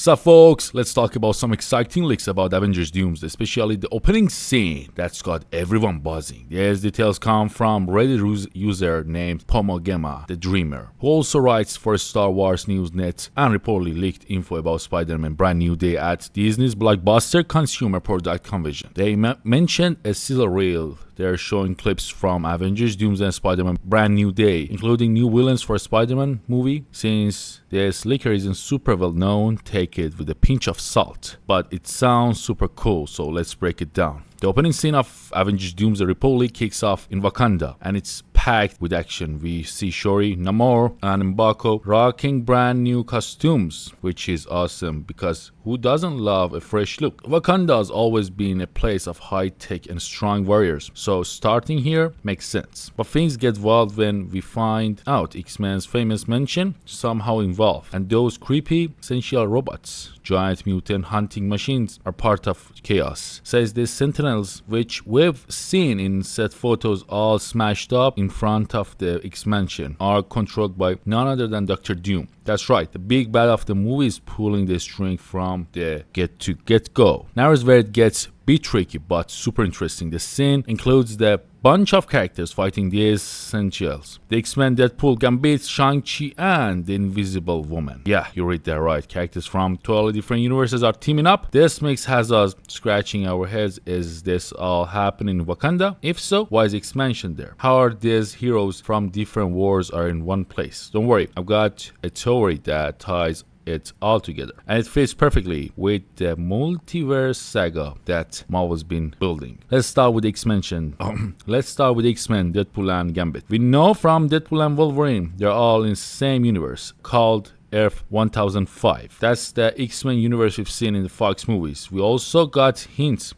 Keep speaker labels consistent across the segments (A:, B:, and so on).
A: What's up, folks? Let's talk about some exciting leaks about Avengers Doomsday, especially the opening scene that's got everyone buzzing. These details come from Reddit user named Pomogema the Dreamer, who also writes for Star Wars News Net and reportedly leaked info about Spider-Man Brand New Day at Disney's blockbuster consumer product convention. They mentioned a sizzle reel. They're showing clips from Avengers Doomsday and Spider-Man Brand New Day, including new villains for Spider-Man movie. Since this leaker isn't super well known, take it with a pinch of salt. But it sounds super cool, so let's break it down. The opening scene of Avengers Doomsday reportedly kicks off in Wakanda, and it's packed with action. We see Shuri, Namor, and M'Baku rocking brand new costumes, which is awesome because who doesn't love a fresh look? Wakanda has always been a place of high tech and strong warriors, so starting here makes sense. But things get wild when we find out X-Men's famous mansion somehow involved, and those creepy essential robots, giant mutant hunting machines, are part of chaos. Says the Sentinels, which we've seen in set photos all smashed up in front of the X-Mansion, are controlled by none other than Dr. Doom. That's right, the big bad of the movie is pulling the string from the get-go. Now is where it gets bit tricky but super interesting. The scene includes the bunch of characters fighting the Essentials: the X-Men, Deadpool, Gambit, Shang-Chi, and the Invisible Woman. Yeah, you read that right. Characters from totally different universes are teaming up. This mix has us scratching our heads. Is this all happening in Wakanda? If so, why is X-Mansion there? How are these heroes from different wars are in one place? Don't worry, I've got a theory that ties it all together, and it fits perfectly with the multiverse saga that Marvel's been building. Let's start with X-Men, Deadpool, and Gambit. We know from Deadpool and Wolverine they're all in the same universe called Earth 1005. That's the X-Men universe we've seen in the Fox movies. We also got hints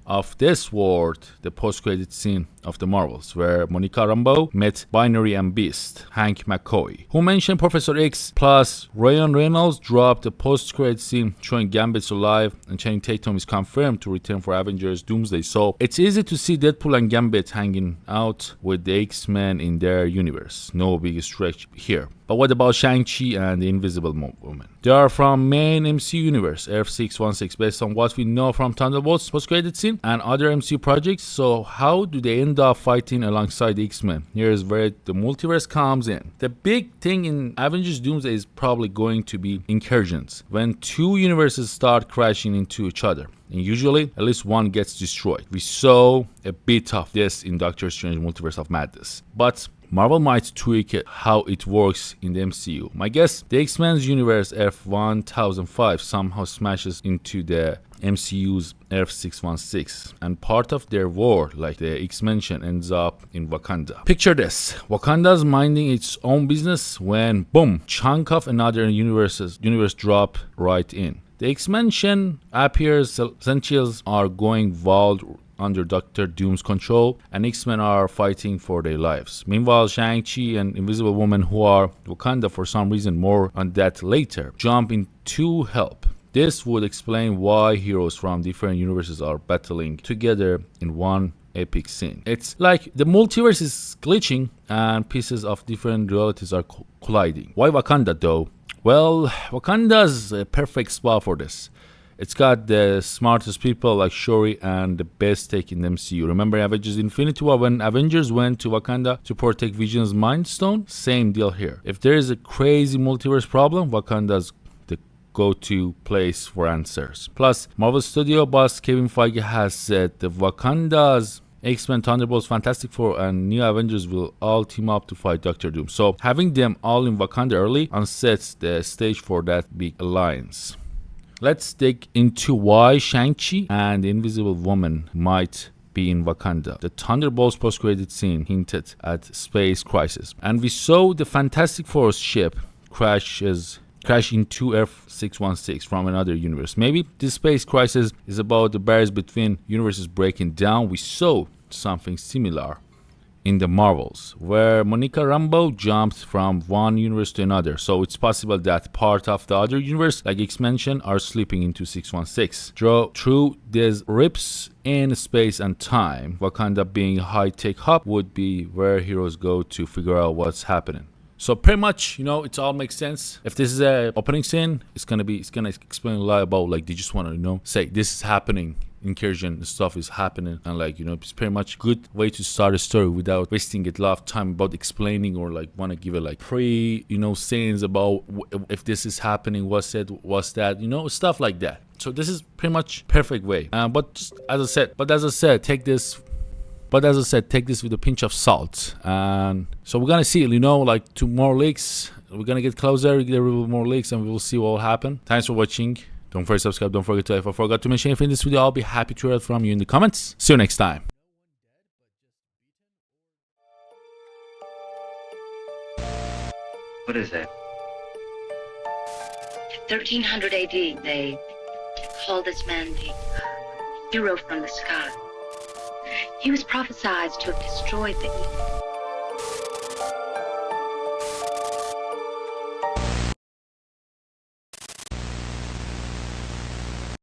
A: of this world, the post-credit scene of the Marvels, where Monica Rambeau met Binary and Beast, Hank McCoy, who mentioned Professor X, plus Ryan Reynolds dropped a post-credit scene showing Gambit's alive, and Channing Tatum is confirmed to return for Avengers Doomsday. So it's easy to see Deadpool and Gambit hanging out with the X-Men in their universe. No big stretch here. But what about Shang-Chi and the Invisible Woman? They are from main MCU universe, Earth 616, based on what we know from Thunderbolts post-credit scene and other MCU projects. So how do they end up fighting alongside the X-Men? Here's where the multiverse comes in. The big thing in Avengers Doomsday is probably going to be incursions, when two universes start crashing into each other, and usually at least one gets destroyed. We saw a bit of this in Doctor Strange Multiverse of Madness, but Marvel might tweak it how it works in the MCU. My guess, the X-Men's universe Earth 1005 somehow smashes into the MCU's Earth 616, and part of their war, like the X-Mansion, ends up in Wakanda. Picture this: Wakanda's minding its own business when, boom, chunk of another universe drop right in. The X-Mansion appears, Essentials are going wild under Dr. Doom's control, and X-Men are fighting for their lives. Meanwhile, Shang-Chi and Invisible Woman, who are Wakanda for some reason, more on that later, jump in to help. This would explain why heroes from different universes are battling together in one epic scene. It's like the multiverse is glitching and pieces of different realities are colliding. Why Wakanda though? Well, Wakanda's a perfect spot for this. It's got the smartest people like Shuri and the best tech in the MCU. Remember Avengers Infinity War when Avengers went to Wakanda to protect Vision's Mind Stone? Same deal here. If there is a crazy multiverse problem, Wakanda's the go-to place for answers. Plus, Marvel Studio boss Kevin Feige has said that Wakanda's X-Men, Thunderbolts, Fantastic Four, and New Avengers will all team up to fight Dr. Doom. So having them all in Wakanda early sets the stage for that big alliance. Let's dig into why Shang-Chi and the Invisible Woman might be in Wakanda. The Thunderbolts post-credit scene hinted at space crisis, and we saw the Fantastic Four ship crash into Earth 616 from another universe. Maybe this space crisis is about the barriers between universes breaking down. We saw something similar in the Marvels, where Monica Rambeau jumped from one universe to another. So it's possible that part of the other universe, like X-Men, are slipping into 616. Through these rips in space and time, Wakanda being a high-tech hub would be where heroes go to figure out what's happening. So pretty much, you know, it all makes sense. If this is a opening scene, it's gonna explain a lot about, like, they just want to, you know, say this is happening. Incursion stuff is happening, and, like, you know, it's pretty much good way to start a story without wasting a lot of time about explaining, or like want to give it like you know, sayings about if this is happening, what's that, you know, stuff like that. So this is pretty much perfect way. But just, as I said, take this with a pinch of salt. And so we're gonna see, you know, like 2 more leaks. We're gonna get closer, get a little more leaks, and we will see what will happen. Thanks for watching. Don't forget to subscribe. Don't forget to, if I forgot to mention anything in this video, I'll be happy to hear from you in the comments. See you next time.
B: What is that?
C: 1300 AD, they called this man the hero from the sky. He was prophesied to have destroyed the evil.